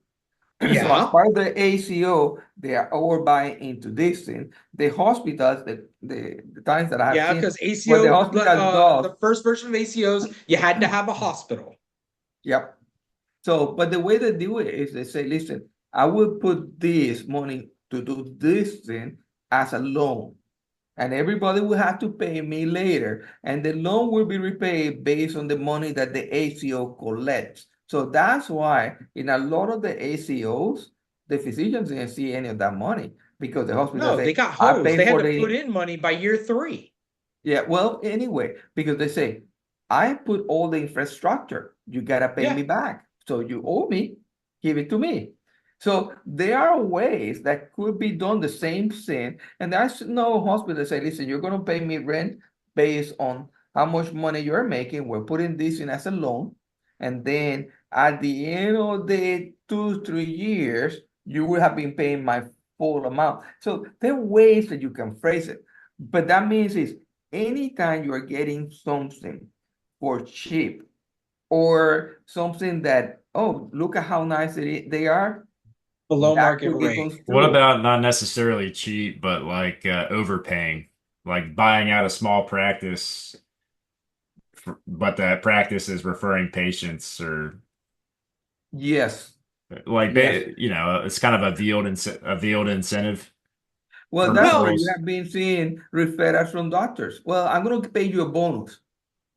So as Yeah. part of the ACO, they are all buying into this thing. The hospitals, the times that I have Yeah, seen, because what the ACO, hospital does, the first version of ACOs, you had to have a hospital. yep. So, but the way they do it is they say, listen, I will put this money to do this thing as a loan, and everybody will have to pay me later, and the loan will be repaid based on the money that the ACO collects. So that's why in a lot of the ACOs, the physicians didn't see any of that money because the hospital No, they say, got I hosed. pay They had for to put the in money by year 3. yeah, well, anyway, because they say, I put all the infrastructure, you gotta pay Yeah. me back. So you owe me, give it to me. So there are ways that could be done the same thing. And there's no hospital that say, listen, you're gonna pay me rent based on how much money you're making. We're putting this in as a loan. And then at the end of the 2, 3 years, you will have been paying my full amount. So there are ways that you can phrase it. But that means is anytime you are getting something for cheap or something that, oh, look at how nice they are, Below that market could be rate. What construed. about not necessarily cheap, but like overpaying, like buying out a small practice, but that practice is referring patients or Yes, like yes. it's kind of a veiled incentive Well, for that's where Well, you referrals. have been seeing referrals from doctors. Well, I'm going to pay you a bonus.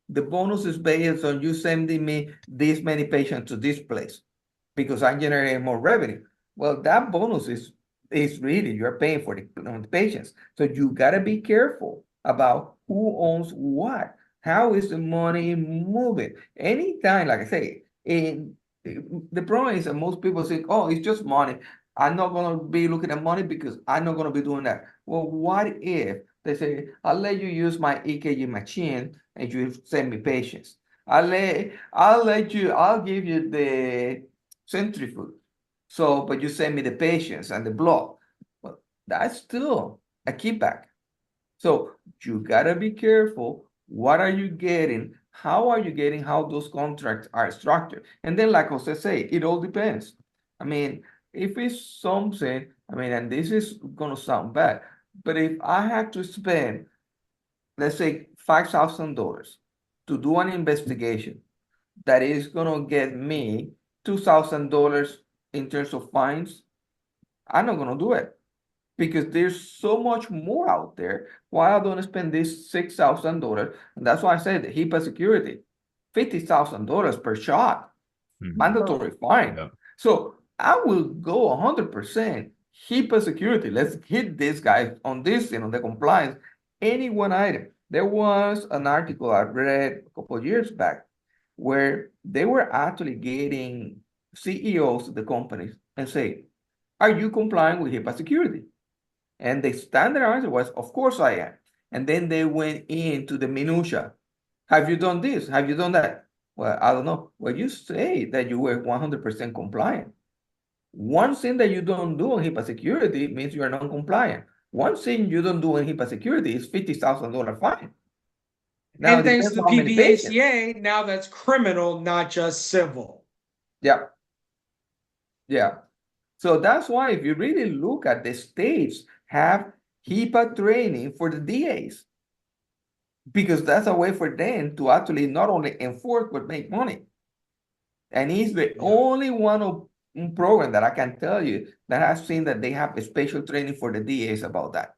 The bonus is based on you sending me this many patients to this place because I'm generating more revenue. Well, that bonus is really you're paying for the patients. So you gotta be careful about who owns what. How is the money moving? Anytime, like I say, the problem is that most people think, oh, it's just money. I'm not gonna be looking at money because I'm not gonna be doing that. Well, what if they say, I'll let you use my EKG machine and you send me patients. I'll give you the centrifuge. So, but you send me the patients and the blood. Well, that's still a kickback. So you gotta be careful. What are you getting? How are you getting? How those contracts are structured? And then, like Jose say, it all depends. I mean, if it's something, I mean, and this is gonna sound bad, but if I had to spend, let's say, $5,000 to do an investigation that is gonna get me $2,000 in terms of fines, I'm not gonna do it because there's so much more out there. Why I don't spend this $6,000? And that's why I said the HIPAA security, $50,000 per shot, Mhm. mandatory fine. Yeah. So I will go 100% HIPAA security. Let's hit this guy on this, on the compliance, any one item. There was an article I read a couple of years back where they were actually getting CEOs of the companies and say, are you complying with HIPAA security? And the standard answer was, of course I am. And then they went into the minutia. Have you done this? Have you done that? Well, I don't know. Well, you say that you were 100% compliant. One thing that you don't do on HIPAA security means you are non-compliant. One thing you don't do on HIPAA security is $50,000 fine. Now and it thanks depends to the on how many patients. PBACA, now that's criminal, not just civil. Yeah, yeah. So that's why if you really look at the states have HIPAA training for the DAs because that's a way for them to actually not only enforce but make money. And he's the Yeah. only one of program that I can tell you that has seen that they have a special training for the DAs about that.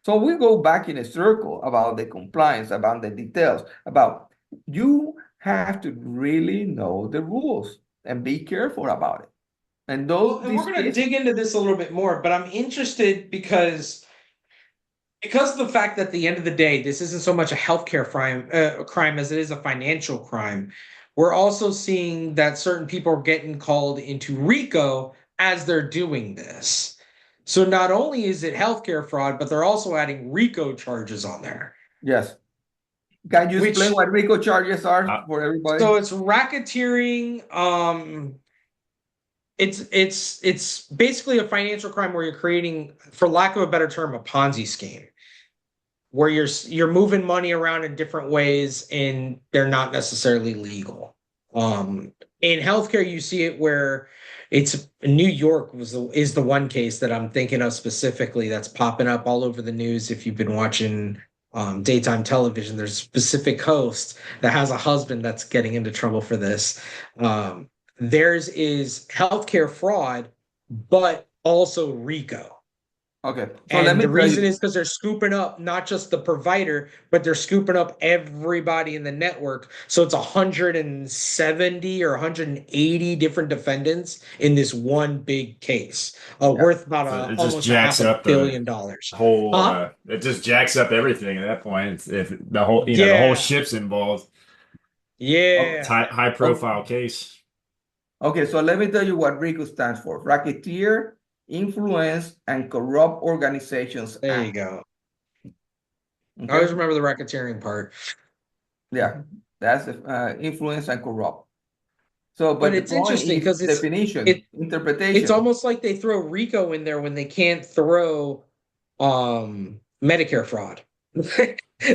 So we go back in a circle about the compliance, about the details, about you have to really know the rules and be careful about it. And Well, those and we're these going to cases, dig into this a little bit more, but I'm interested because of the fact that at the end of the day, this isn't so much a healthcare crime as it is a financial crime. We're also seeing that certain people are getting called into RICO as they're doing this. So not only is it healthcare fraud, but they're also adding RICO charges on there, yes. Can you explain which what RICO charges are Uh, for everybody? so it's racketeering, it's basically a financial crime where you're creating, for lack of a better term, a Ponzi scheme where you're moving money around in different ways and they're not necessarily legal. In healthcare, you see it where it's New York is the one case that I'm thinking of specifically that's popping up all over the news. If you've been watching daytime television, there's a specific host that has a husband that's getting into trouble for this. Theirs is healthcare fraud, but also RICO. Okay, so let And me the tell reason you. is because they're scooping up not just the provider, but they're scooping up everybody in the network. So it's 170 or 180 different defendants in this one big case, Yeah. worth about So it just almost a jacks half a up the billion dollars. whole Huh? it just jacks up everything at that point. If the whole the whole Yeah. ship's involved. Oh, Yeah. high Oh, profile case. okay, so let me tell you what RICO stands for: Racketeer, Influence, and Corrupt Organizations There you Act. go. I always Okay, remember the racketeering part. yeah, that's influence and corrupt. So, But but the it's point interesting is because definition, it it's interpretation. almost like they throw RICO in there when they can't throw Medicare fraud.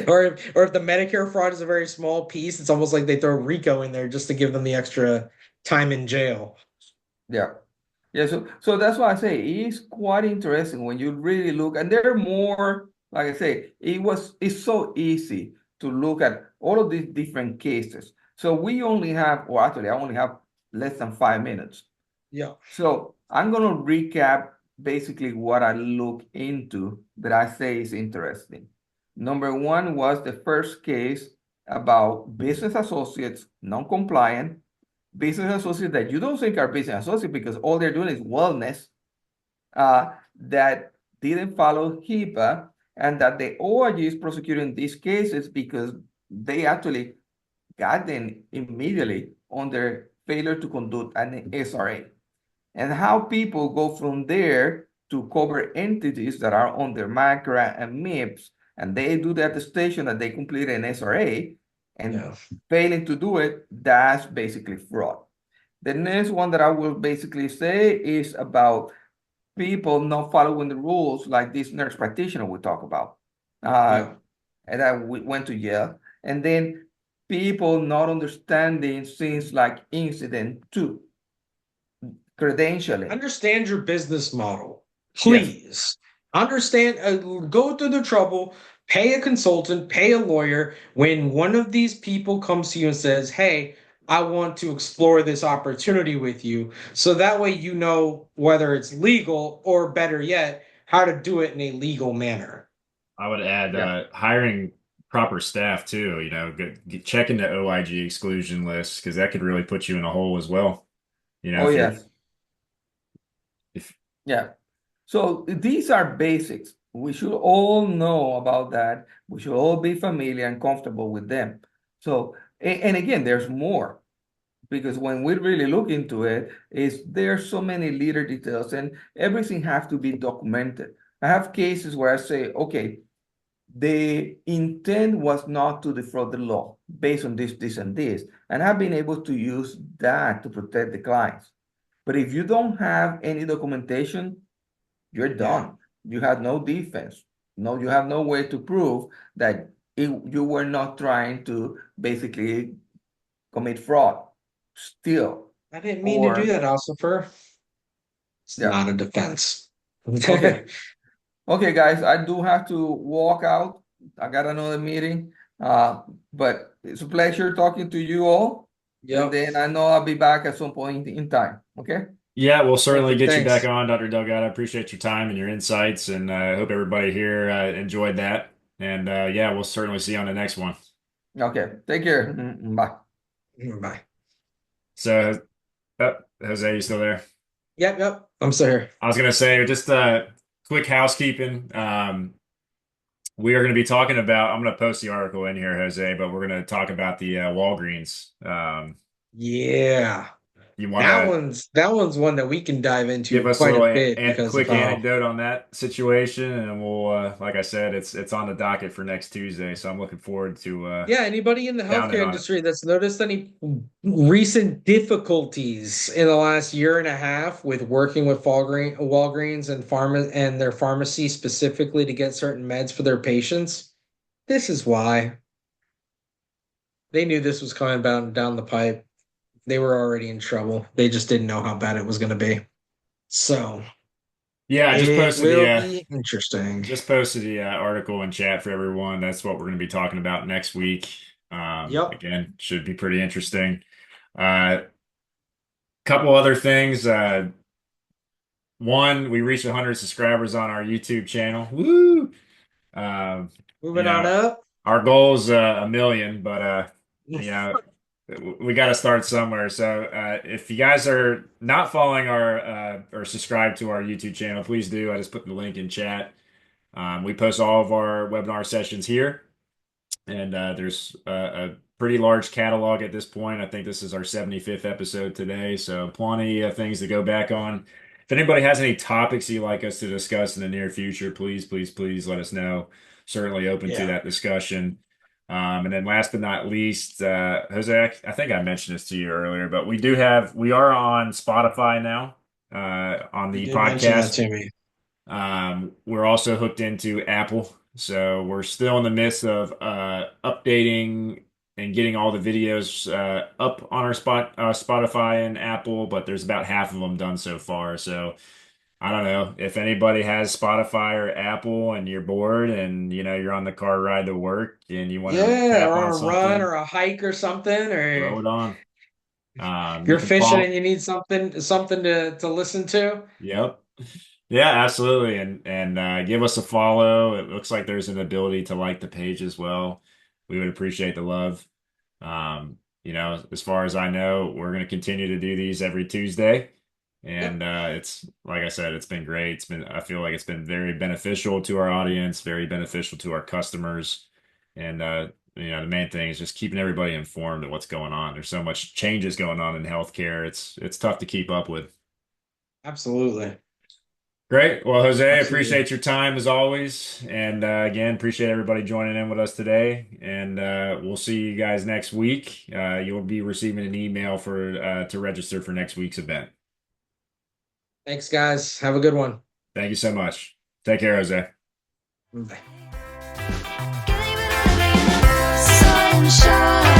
Or if the Medicare fraud is a very small piece, it's almost like they throw RICO in there just to give them the extra time in jail. Yeah. Yeah, so that's why I say it's quite interesting when you really look, and there are more, like I say, it's so easy to look at all of these different cases. So we only have, or actually I only have less than 5 minutes. Yeah. So I'm gonna recap basically what I look into that I say is interesting. Number one was the first case about business associates non-compliant, business associates that you don't think are business associates because all they're doing is wellness, that didn't follow HIPAA, and that the OIG is prosecuting these cases because they actually got them immediately on their failure to conduct an SRA. And how people go from there to cover entities that are under MACRA and MIPS, and they do the attestation that they completed an SRA, and Yeah. failing to do it, that's basically fraud. The next one that I will basically say is about people not following the rules, like this nurse practitioner we talk about, uh, Yeah. and that we went to Yale, and then people not understanding things like incident to credentialing. Understand your business model, Yes. please. Understand, go through the trouble, pay a consultant, pay a lawyer. When one of these people comes to you and says, "Hey, I want to explore this opportunity with you," so that way you know whether it's legal or better yet, how to do it in a legal manner. I would add Yeah. hiring proper staff too, checking the OIG exclusion list because that could really put you in a hole as well. Oh, yes. If Yeah. So these are basics. We should all know about that. We should all be familiar and comfortable with them. So, and again, there's more because when we really look into it, is there's so many little details and everything has to be documented. I have cases where I say, okay, the intent was not to defraud the law based on this, and this, and I've been able to use that to protect the clients. But if you don't have any documentation, you're Yeah. done. You have no defense. No, you have no way to prove that you were not trying to basically commit fraud, steal, I didn't mean to do or that, Ossifer. It's yeah. not a defense. Okay. Okay, guys, I do have to walk out. I got another meeting. But it's a pleasure talking to you all. And Yep. then I know I'll be back at some point in time. Okay. Yeah, we'll certainly Perfect. get you back Thanks. on, Dr. Delgado. I appreciate your time and your insights, and I hope everybody here enjoyed that. And yeah, we'll certainly see you on the next one. Okay. Take care. Bye. Bye. So, Jose, you still there? Yep. Yep. I'm still here. I was gonna say just quick housekeeping. We are going to be talking about. I'm going to post the article in here, Jose, but we're going to talk about the Walgreens. Yeah. you want that one's one that we can dive into give us a quite little a bit because quick of how. anecdote on that situation, and we'll, like I said, it's on the docket for next Tuesday, so I'm looking forward to Yeah, anybody in the pounding healthcare on it. industry that's noticed any recent difficulties in the last year and a half with working with Walgreens and their pharmacy specifically to get certain meds for their patients, this is why. They knew this was coming down the pipe. They were already in trouble. They just didn't know how bad it was going to be. So Yeah, I it will be interesting. just posted the article in chat for everyone. That's what we're going to be talking about next week. Yep. Again, should be pretty interesting. Couple other things. One, we reached 100 subscribers on our YouTube channel. Woo! Moving on up. Our goal is a million, but we got to start somewhere. So if you guys are not following our or subscribed to our YouTube channel, please do. I just put the link in chat. We post all of our webinar sessions here, and there's a pretty large catalog at this point. I think this is our 75th episode today, so plenty of things to go back on. If anybody has any topics you'd like us to discuss in the near future, please let us know. Certainly open to that discussion. And then last but not least, Jose, I think I mentioned this to you earlier, but we are on Spotify now, on the You did mention that podcast. to me. We're also hooked into Apple, so we're still in the midst of updating and getting all the videos up on our Spotify and Apple, but there's about half of them done so far. So I don't know if anybody has Spotify or Apple and you're bored and you're on the car ride to work and you want to tap or on a something, run or a hike or something, throw or it on. you're fishing and you need something to listen to. Yep. Yeah, absolutely. And give us a follow. It looks like there's an ability to like the page as well. We would appreciate the love. As far as I know, we're going to continue to do these every Tuesday. And it's like I said, it's been great. I feel like it's been very beneficial to our audience, very beneficial to our customers. And the main thing is just keeping everybody informed of what's going on. There's so much changes going on in healthcare. It's tough to keep up with. Absolutely. Great. Well, Jose, Absolutely. appreciate your time as always. And again, appreciate everybody joining in with us today. And we'll see you guys next week. You'll be receiving an email to register for next week's event. Thanks, guys. Have a good one. Thank you so much. Take care, Jose. Bye. Sunshine.